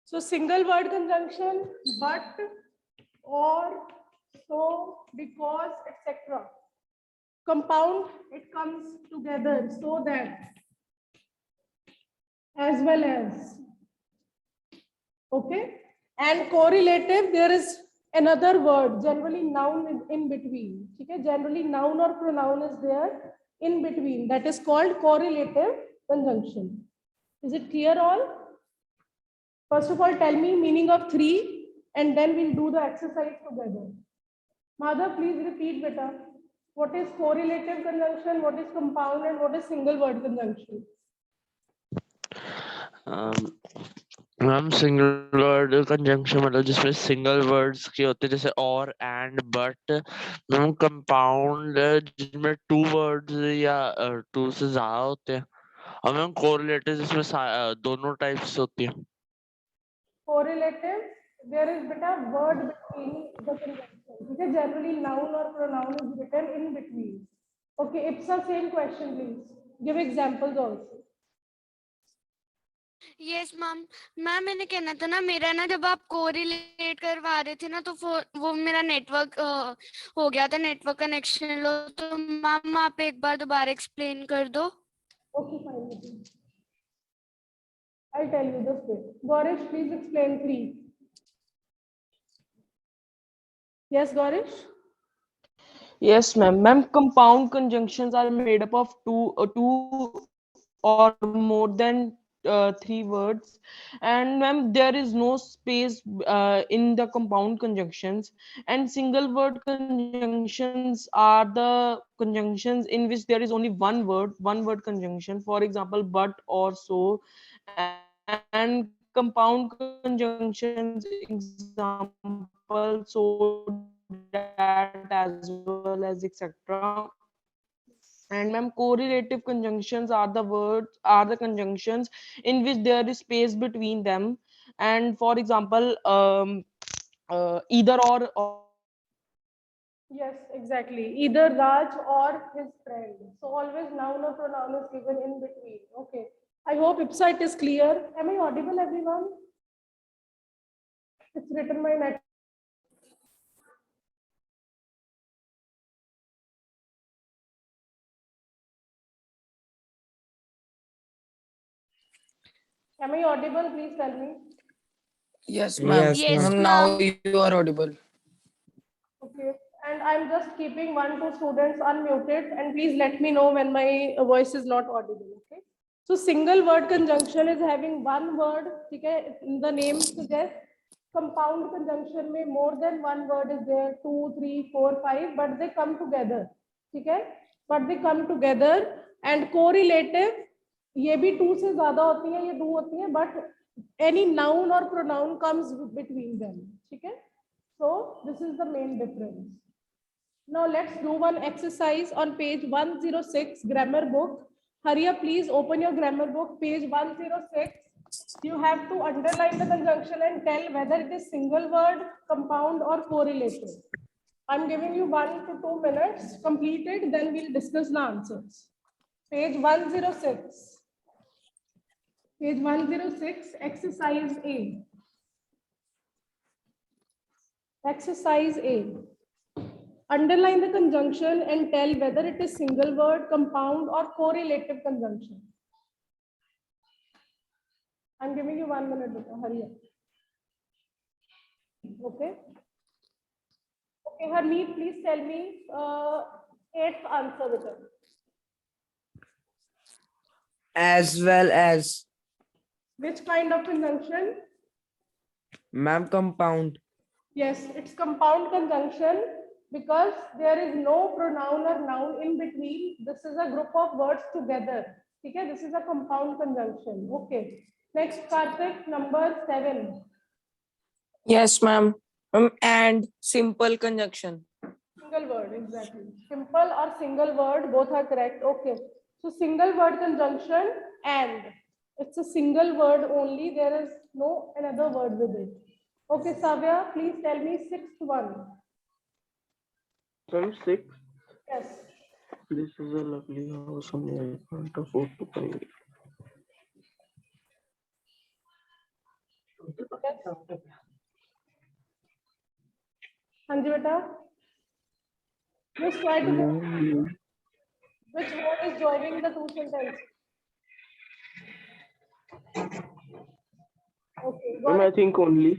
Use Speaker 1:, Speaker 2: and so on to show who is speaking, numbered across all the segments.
Speaker 1: So single word conjunction, but, or, so, because, etc. Compound, it comes together, so that, as well as. Okay. And correlative, there is another word, generally noun in between. Okay. Generally noun or pronoun is there in between. That is called correlative conjunction. Is it clear all? First of all, tell me meaning of three, and then we'll do the exercise together. Mother, please repeat better. What is correlative conjunction? What is compound? And what is single word conjunction?
Speaker 2: Ma'am single word conjunction मतलब जिसमें single words के होते हैं जैसे और and but. Ma'am compound जिसमें two words या to से ज्यादा होते हैं। और मैम कोरिलेटिव जिसमें दोनों टाइप्स होती है।
Speaker 1: Correlative, there is beta word between the conjunction. Okay, generally noun or pronoun is written in between. Okay, it's the same question, please. Give examples also.
Speaker 3: Yes ma'am. Ma'am मैंने कहना था ना, मेरा ना जब आप कोरिलेट करवा रहे थे ना तो वो मेरा नेटवर्क हो गया था, नेटवर्क कनेक्शन लो। तो मैम आप एक बार दोबारा एक्सप्लेन कर दो।
Speaker 1: Okay, fine. I'll tell you this way. Gaurish, please explain three. Yes, Gaurish?
Speaker 4: Yes, ma'am. Ma'am, compound conjunctions are made up of two or more than three words, and ma'am, there is no space in the compound conjunctions. And single word conjunctions are the conjunctions in which there is only one word conjunction. For example, but or so. And compound conjunctions, example, so that as well as etc. And ma'am, correlative conjunctions are the conjunctions in which there is space between them. And for example, either or.
Speaker 1: Yes, exactly. Either Raj or his friend. So always noun or pronoun is given in between. Okay. I hope IPSA it is clear. Am I audible, everyone? It's written my net. Am I audible? Please tell me.
Speaker 5: Yes, ma'am.
Speaker 3: Yes,
Speaker 5: Now
Speaker 3: ma'am.
Speaker 5: you are audible.
Speaker 1: Okay. And I'm just keeping 1-2 students unmuted, and please let me know when my voice is not audible. Okay. So single word conjunction is having one word. Okay. The name suggests. Compound conjunction में more than one word is there, 2, 3, 4, 5, but they come together. Okay. But they come together. And correlative, ये भी 2 से ज़्यादा होती है, ये 2 होती है, but any noun or pronoun comes between them. ठीक है. So this is the main difference. Now let's do one exercise on page 106 grammar book. Hurry up, please open your grammar book, page 106. You have to underline the conjunction and tell whether it is single word, compound or correlative. I'm giving you 1 to 2 minutes. Complete it, then we'll discuss the answers. Page 106. Page 106, exercise A. Exercise A. Underline the conjunction and tell whether it is single word, compound or correlative conjunction. I'm giving you 1 minute, beta. Hurry up. Okay. Okay, Harmeet, please tell me 8th answer, beta.
Speaker 6: As well as.
Speaker 1: Which kind of conjunction?
Speaker 6: Ma'am, compound.
Speaker 1: Yes, it's compound conjunction because there is no pronoun or noun in between. This is a group of words together. Okay, this is a compound conjunction. Okay. Next, Karthik, number 7.
Speaker 5: Yes, ma'am. And simple conjunction.
Speaker 1: Single word, exactly. Simple or single word, both are correct. Okay. So single word conjunction and it's a single word only. There is no another word with it. Okay, Savya, please tell me 6th one.
Speaker 2: From 6.
Speaker 1: Yes.
Speaker 2: This is a lovely house on the front of 4 to 5.
Speaker 1: हाँ जी बेटा, just try to get which word is joining the two sentences. Okay, got
Speaker 7: I
Speaker 1: it?
Speaker 7: think only.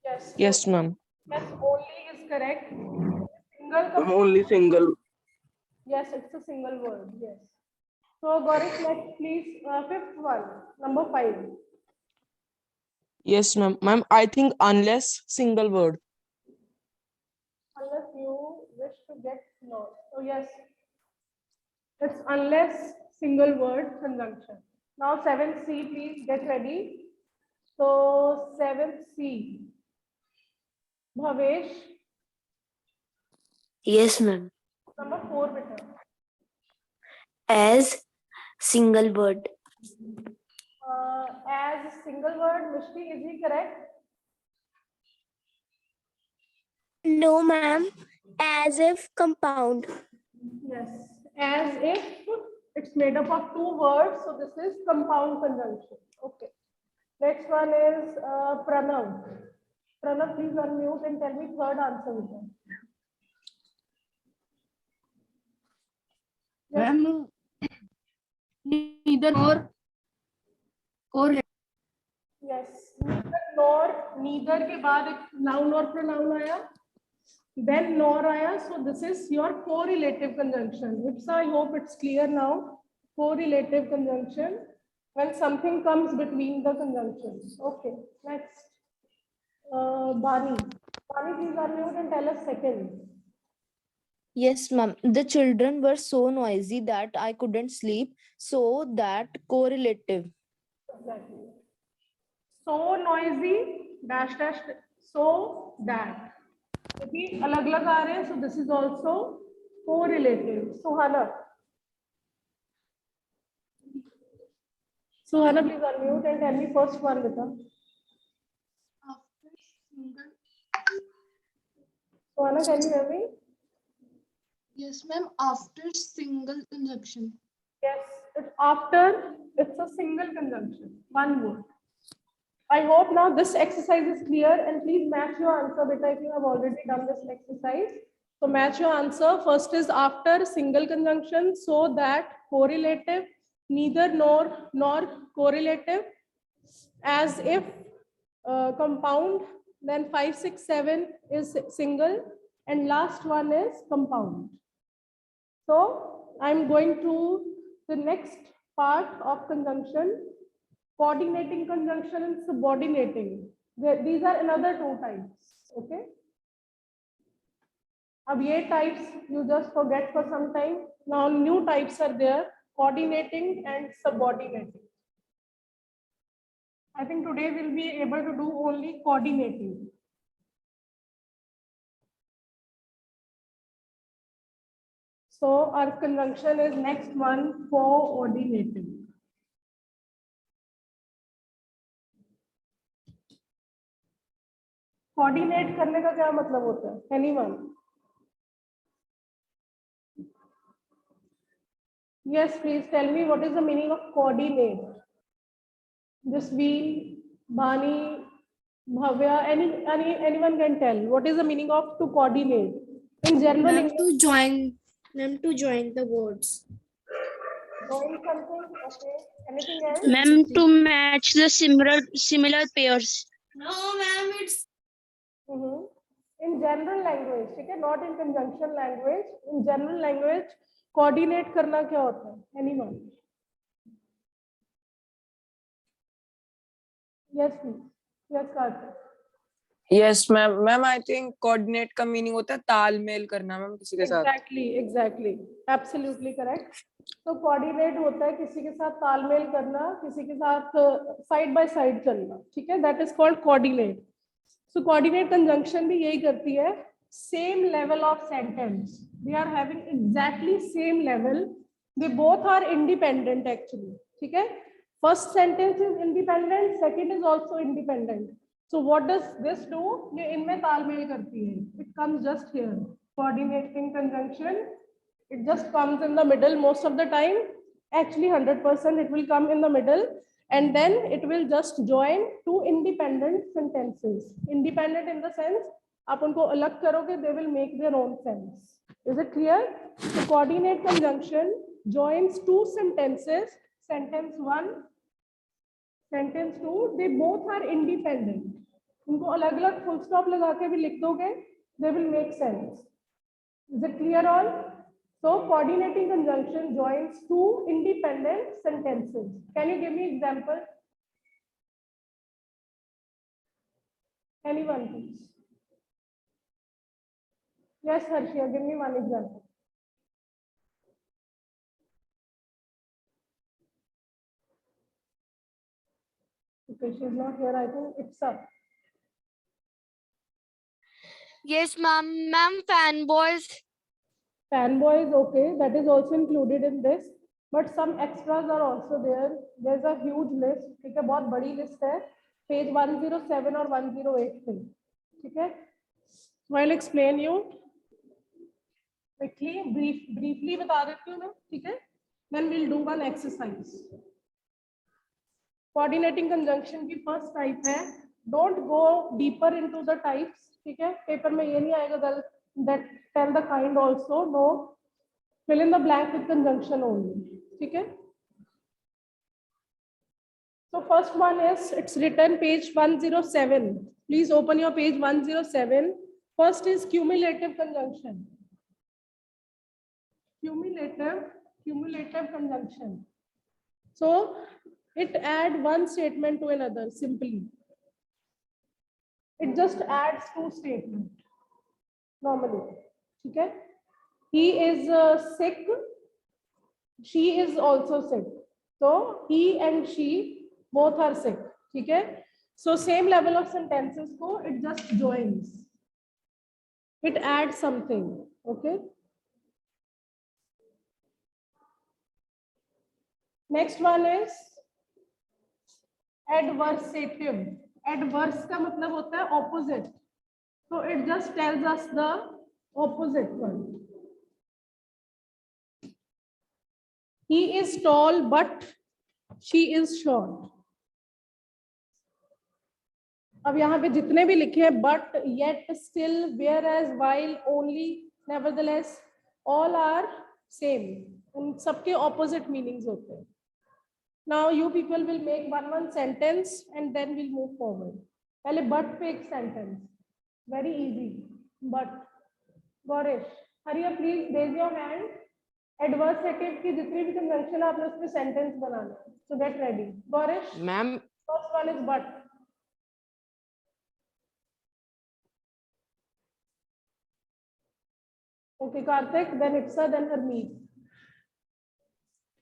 Speaker 1: Yes.
Speaker 4: Yes, ma'am.
Speaker 1: Yes, only is correct. Single.
Speaker 7: Only single.
Speaker 1: Yes, it's a single word. Yes. So Gaurish, next please, fifth one, number 5.
Speaker 4: Yes, ma'am. Ma'am, I think unless single word.
Speaker 1: Unless you wish to get lost. So yes, it's unless single word conjunction. Now 7C, please get ready. So 7C. Bhavesh,
Speaker 8: Yes, ma'am.
Speaker 1: number 4 beta.
Speaker 8: As single word.
Speaker 1: As single word, Mishti, is he correct?
Speaker 8: No, ma'am. As if compound.
Speaker 1: Yes. As if it's made up of 2 words, so this is compound conjunction. Okay. Next one is Pranav. Pranav, please unmute and tell me third answer. Yes.
Speaker 9: Neither nor or
Speaker 1: Yes. Neither nor, neither के बाद एक noun और pronoun आया, then nor आया, so this is your correlative conjunction. Which I hope it's clear now. Correlative conjunction when something comes between the conjunctions. Okay. Next, Bani. Bani, please unmute and tell us second.
Speaker 10: Yes, ma'am. The children were so noisy that I couldn't sleep. So that correlative.
Speaker 1: Exactly. So noisy, dash dash, so that. Maybe alag alag aa rahe hain, so this is also correlative. Suhana. Suhana, please unmute and tell me first one, beta. Suhana, can you hear me?
Speaker 9: yes, ma'am. After single conjunction.
Speaker 1: Yes, it's after, it's a single conjunction, one word. I hope now this exercise is clear, and please match your answer, beta, if you have already done this exercise. So match your answer. First is after single conjunction, so that correlative, neither nor correlative, as if compound, then 5, 6, 7 is single, and last one is compound. So I'm going to the next part of conjunction, coordinating conjunction and subordinating. These are another 2 types. Okay. अब ये types you just forget for some time. Now new types are there, coordinating and subordinating. I think today we'll be able to do only coordinating. So our conjunction is next one, coordinating. Coordinate करने का क्या मतलब होता है? Anyone? Yes, please tell me what is the meaning of coordinate. Jasveen, Bani, Bhavya, anyone can tell. What is the meaning of to coordinate? In general,
Speaker 9: Ma'am,
Speaker 1: English,
Speaker 9: to join the words.
Speaker 1: join something. Okay. Anything else?
Speaker 3: Ma'am, to match the similar pairs.
Speaker 9: No, ma'am, it's
Speaker 1: Mhm. In general language, ठीक है, not in conjunction language. In general language, coordinate करना क्या होता है? Anyone? Yes, please. Yes, Karthik.
Speaker 5: Yes, ma'am. Ma'am, I think coordinate का meaning होता है तालमेल करना मैम किसी के साथ.
Speaker 1: Exactly. Absolutely correct. तो coordinate होता है किसी के साथ तालमेल करना, किसी के साथ side by side चलना, ठीक है? That is called coordinate. So coordinate conjunction भी यही करती है. Same level of sentence. They are having exactly same level. They both are independent actually, ठीक है? First sentence is independent, second is also independent. So what does this do? ये इनमें तालमेल करती है. It comes just here. Coordinating conjunction. It just comes in the middle most of the time. Actually 100% it will come in the middle, and then it will just join two independent sentences. Independent in the sense, आप उनको अलग करोगे, they will make their own sense. Is it clear? So coordinate conjunction joins two sentences, sentence 1, sentence 2, they both are independent. उनको अलग अलग full stop लगा के भी लिख दोगे, they will make sense. Is it clear all? So coordinating conjunction joins two independent sentences. Can you give me example? Anyone, please? Yes, Harshia, give me one example. Okay, she's not here. I think it's up.
Speaker 3: Yes, ma'am. Ma'am, fanboys.
Speaker 1: Fanboy is okay. That is also included in this. But some extras are also there. There's a huge list. ठीक है, बहुत बड़ी list है. Page 107 or 108 पे. ठीक है? So I'll explain you. Quickly, briefly बता देती हूँ मैं. ठीक है? Then we'll do one exercise. Coordinating conjunction की first type है. Don't go deeper into the types. ठीक है? Paper में ये नहीं आएगा that tell the kind also. No. Fill in the blank with conjunction only. ठीक है? So first one is, it's written page 107. Please open your page 107. First is cumulative conjunction. Cumulative conjunction. So it adds one statement to another simply. It just adds two statements normally. Okay? He is sick. She is also sick. So he and she both are sick. Okay? So same level of sentences ko, it just joins. It adds something. Okay? Next one is adversative. Adverse का मतलब होता है opposite. So it just tells us the opposite one. He is tall, but she is short. अब यहाँ पे जितने भी लिखे हैं but, yet, still, whereas, while, only, nevertheless, all are same. उन सबके opposite meanings होते हैं. Now you people will make one sentence and then we'll move forward. पहले but पे एक sentence. Very easy. But. Gaurish, hurry up please, raise your hand. Adversative की जितनी भी conjunction आपने उस पे sentence बनाना है. So get ready. Gaurish.
Speaker 4: Ma'am,
Speaker 1: First one is but. Okay, Karthik, then Itsa, then Harmeet.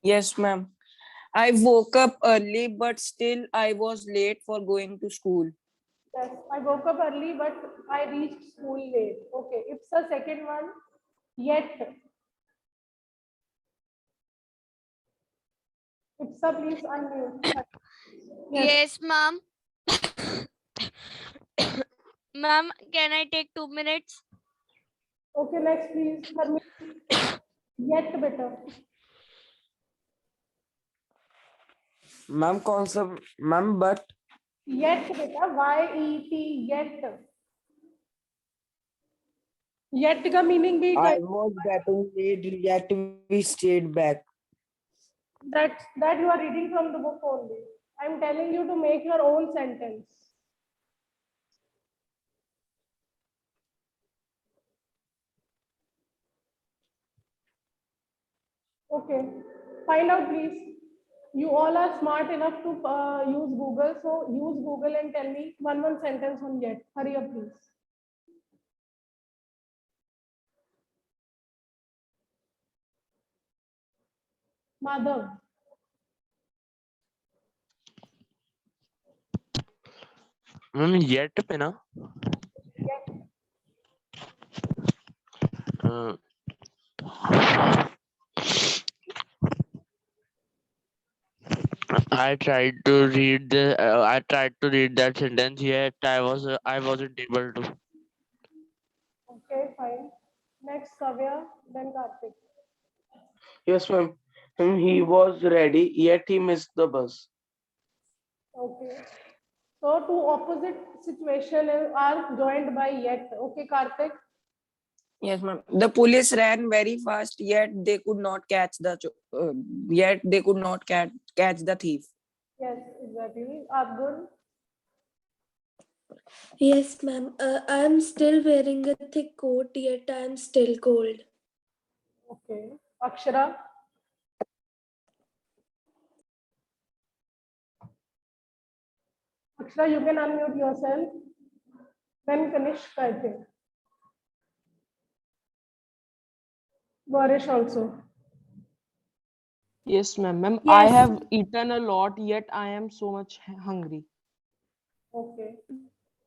Speaker 5: Yes, ma'am. I woke up early, but still I was late for going to school.
Speaker 1: Yes, I woke up early, but I reached school late. Okay, Itsa, second one. Yet. Itsa, please unmute.
Speaker 3: Yes, ma'am. Ma'am, can I take 2 minutes?
Speaker 1: Okay, next please. Harmeet. Yet better.
Speaker 6: Ma'am कौन सा ma'am but
Speaker 1: Yet बेटा YET yet. Yet का meaning भी
Speaker 6: I was getting late yet we stayed back.
Speaker 1: that you are reading from the book only. I'm telling you to make your own sentence. Okay, find out please. You all are smart enough to use Google, so use Google and tell me one sentence on yet. Hurry up please. Madhav.
Speaker 2: Ma'am yet पे ना I tried to read that sentence, yet I wasn't able to.
Speaker 1: Okay, fine. Next, Kavya, then Karthik.
Speaker 6: Yes, ma'am. He was ready, yet he missed the bus.
Speaker 1: Okay. So two opposite situation are joined by yet. Okay, Karthik.
Speaker 5: Yes, ma'am. The police ran very fast, yet they could not catch the thief.
Speaker 1: Yes, exactly. Abdul.
Speaker 9: Yes, ma'am. I am still wearing a thick coat, yet I am still cold.
Speaker 1: Okay. Akshara. Akshara, you can unmute yourself. Then Kanishk, I think. Varish also.
Speaker 4: Yes, ma'am. Ma'am, I
Speaker 1: Yes.
Speaker 4: have eaten a lot, yet I am so much hungry.
Speaker 1: Okay.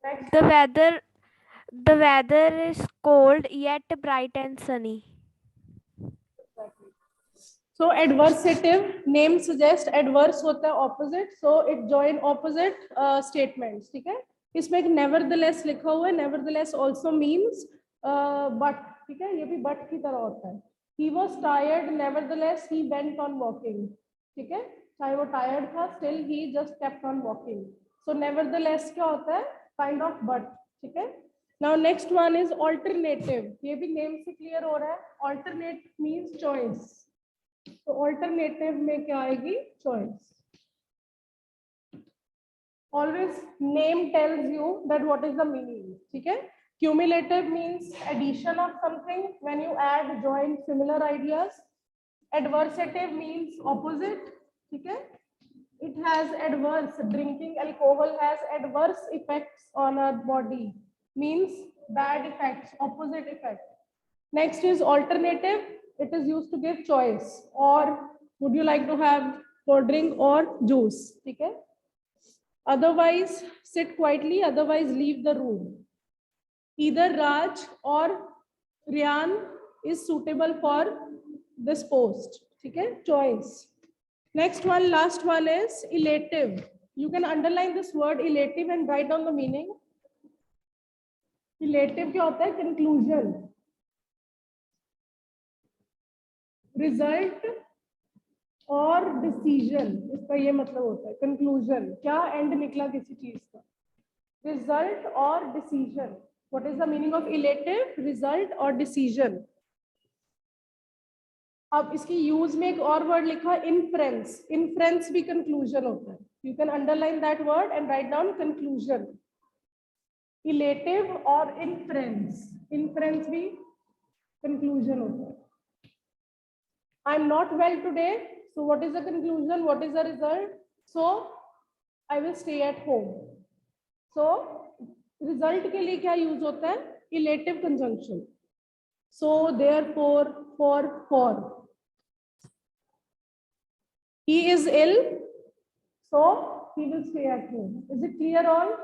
Speaker 1: Next.
Speaker 7: The weather is cold yet bright and sunny.
Speaker 1: Exactly. So adversative name suggest adverse होता है opposite, so it join opposite statements. ठीक है? इसमें एक nevertheless लिखा हुआ है. Nevertheless also means but. ठीक है? ये भी but की तरह होता है. He was tired, nevertheless he went on walking. ठीक है? चाहे वो tired था, still he just kept on walking. So nevertheless क्या होता है? Kind of but. ठीक है? Now next one is alternative. ये भी name से clear हो रहा है. Alternate means choice. तो ऑल्टरनेटिव में क्या आएगी? Choice. Always name tells you that what is the meaning. ठीक है? Cumulative means addition of something when you add join similar ideas. Adversative means opposite. ठीक है? It has adverse. Drinking alcohol has adverse effects on our body, means bad effects, opposite effect. Next is alternative. It is used to give choice. Or would you like to have cold drink or juice? Okay. Otherwise, sit quietly. Otherwise, leave the room. Either Raj or Ryan is suitable for this post. Okay. Choice. Next one, last one is elative. You can underline this word elative and write down the meaning. Elative क्या होता है? Conclusion. Result और decision, इसका ये मतलब होता है. Conclusion, क्या एंड निकला किसी चीज का. रिजल्ट और decision. What is the meaning of elative? Result और डिसीजन. अब इसकी यूज में एक और वर्ड लिखा, इनफ्रेंस. इनफ्रेंस भी कंक्लूजन होता है. You can underline that word and write down conclusion. Illative और इनफ्रेंस. इनफ्रेंस भी कंक्लूजन होता है. I'm not well today. So what is the conclusion? What is the result? So I will stay at home. So result के लिए क्या use होता है? Elative conjunction. So therefore, for. He is ill. So he will stay at home. Is it clear all?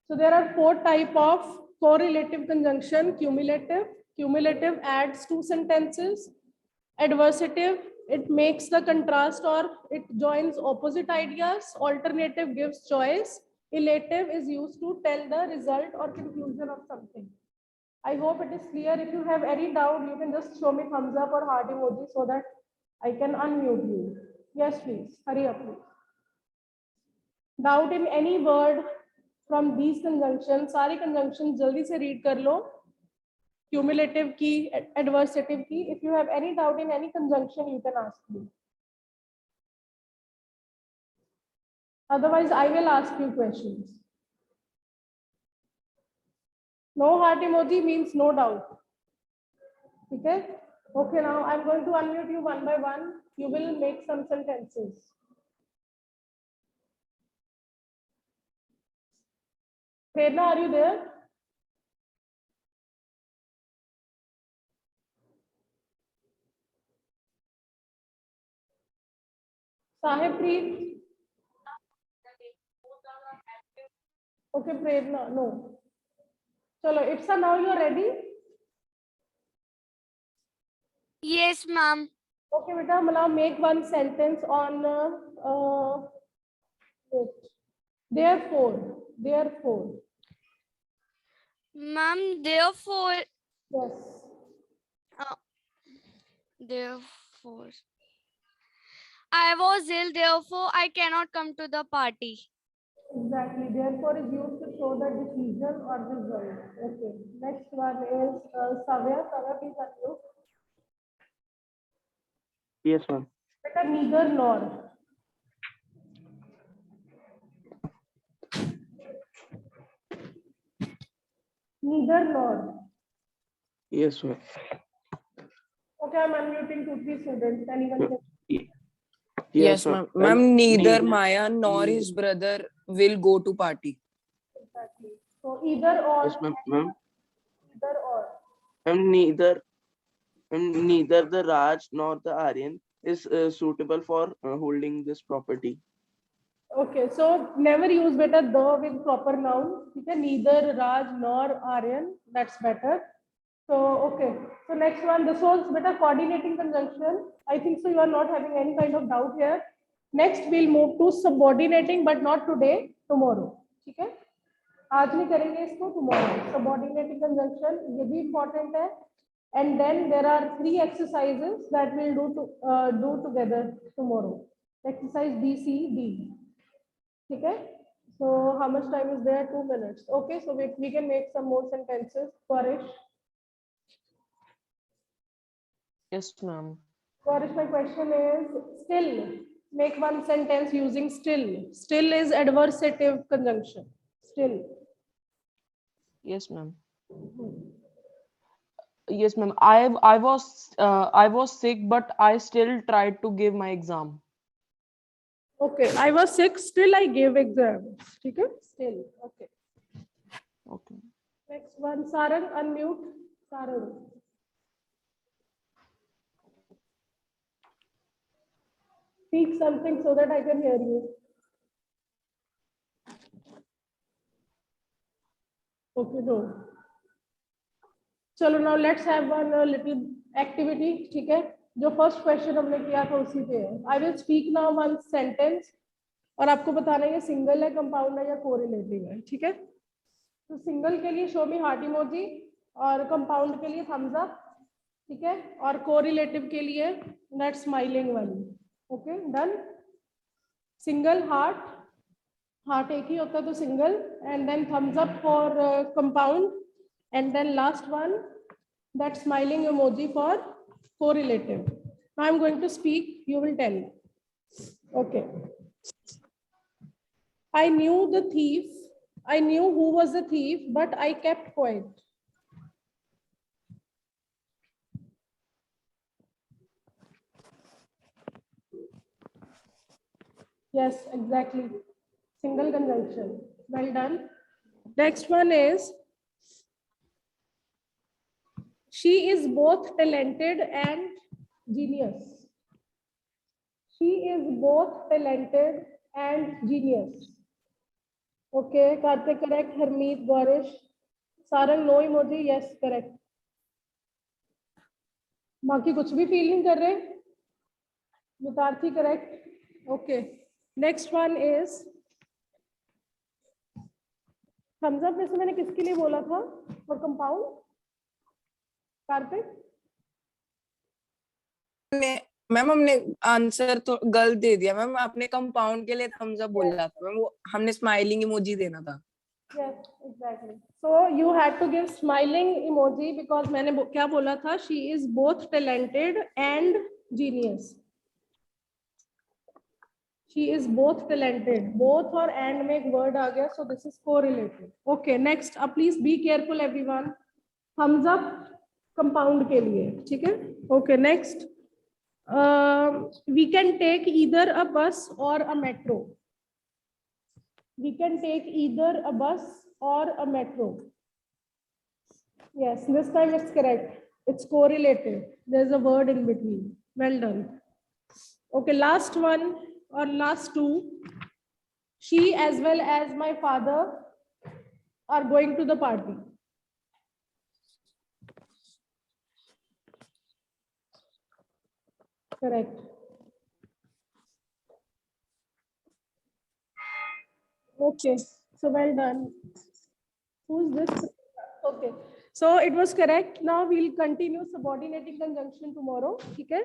Speaker 1: So there are 4 types of correlative conjunction. Cumulative. Cumulative adds 2 sentences. Adversative, it makes the contrast or it joins opposite ideas. Alternative gives choice. Elative is used to tell the result or conclusion of something. I hope it is clear. If you have any doubt, you can just show me thumbs up or heart emoji so that I can unmute you. Yes, please. Hurry up, please. Doubt in any word from these conjunctions? सारी conjunctions जल्दी से read कर लो. Cumulative की, adversative की. If you have any doubt in any conjunction, you can ask me. Otherwise, I will ask you questions. No heart emoji means no doubt. Okay? Okay, now I'm going to unmute you one by one. You will make some sentences. Prerna, are you there? Sahib Preet? Okay, Prerna, no. Chalo, Ipsa, now you're ready?
Speaker 3: Yes, ma'am.
Speaker 1: Okay, beta, now make one sentence on wait. Therefore.
Speaker 3: Ma'am, therefore,
Speaker 1: Yes.
Speaker 3: therefore, I was ill, therefore I cannot come to the party.
Speaker 1: Exactly. Therefore, is used to show the decision or result. Okay. Next one is Savya. Savya, please unmute.
Speaker 11: Yes, ma'am.
Speaker 1: Better neither nor. Neither nor.
Speaker 11: Yes, ma'am.
Speaker 1: Okay, I'm unmuting 2-3 students. Anyone can.
Speaker 5: Yes, ma'am. Ma'am, neither Maya nor
Speaker 11: Nee-
Speaker 5: his brother will go to party.
Speaker 1: Exactly. So either or.
Speaker 11: Yes, ma'am. Ma'am,
Speaker 1: Either or.
Speaker 11: neither the Raj nor the Aryan is suitable for holding this property.
Speaker 1: Okay, so never use better the with proper noun. Okay, neither Raj nor Aryan. That's better. So okay. So next one, this was better coordinating conjunction. I think so. You are not having any kind of doubt here. Next, we'll move to subordinating, but not today. Tomorrow. ठीक है? आज नहीं करेंगे इसको tomorrow. Subordinating conjunction ये भी important है. And then there are 3 exercises that we'll do together tomorrow. Exercise B, C, D. Okay, so how much time is there? 2 minutes. Okay, so we can make some more sentences. Parish,
Speaker 4: Yes, ma'am.
Speaker 1: Parish, my question is still. Make one sentence using still. Still is adversative conjunction. Still.
Speaker 4: Yes, ma'am. Yes, ma'am. I was sick, but I still tried to give my exam.
Speaker 1: Okay, I was sick. Still, I gave exams. Okay, still. Okay.
Speaker 4: Okay.
Speaker 1: Next one, Sarang, unmute. Sarang. Speak something so that I can hear you. Okay, no. चलो now let's have one little activity. ठीक है, जो first question हमने किया था उसी पे है. I will speak now one sentence और आपको बताना है ये single है, compound है या correlative है. ठीक है, तो single के लिए show me heart emoji और compound के लिए thumbs up. ठीक है, और correlative के लिए that smiling वाली. Okay, done. Single heart एक ही होता है तो single, and then thumbs up for compound, and then last one that smiling emoji for correlative. Now I'm going to speak, you will tell. Okay. I knew the thief. I knew who was the thief, but I kept quiet. Yes, exactly. Single conjunction. Well done. Next one is, she is both talented and genius. She is both talented and genius. Okay, Karthik correct, Harmeet, Gaurish. Sarang, no emoji, yes, correct. बाकी कुछ भी feeling कर रहे? Mutarthi correct. Okay. Next one is, thumbs up में से मैंने किसके लिए बोला था? For compound? कार्तिक?
Speaker 5: मैम हमने आंसर तो गलत दे दिया मैम. आपने कंपाउंड के लिए थम्स अप बोला था मैम, वो हमने स्माइलिंग इमोजी देना था.
Speaker 1: Yes, exactly. So you had to give smiling emoji because मैंने क्या बोला था? She is both talented and genius. She is both talented. Both और and में एक word आ गया, so this is correlated. Okay, next. अब please be careful everyone. Thumbs up compound के लिए, ठीक है? Okay, next. We can take either a bus or a metro. We can take either a bus or a metro. Yes, this time it's correct. It's correlated. There's a word in between. Well done. Okay, last one or last two. She as well as my father are going to the party. Correct. Okay, so well done. Who's this? Okay, so it was correct. Now we'll continue subordinating conjunction tomorrow. Okay?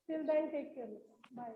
Speaker 1: Till then, take care. Bye.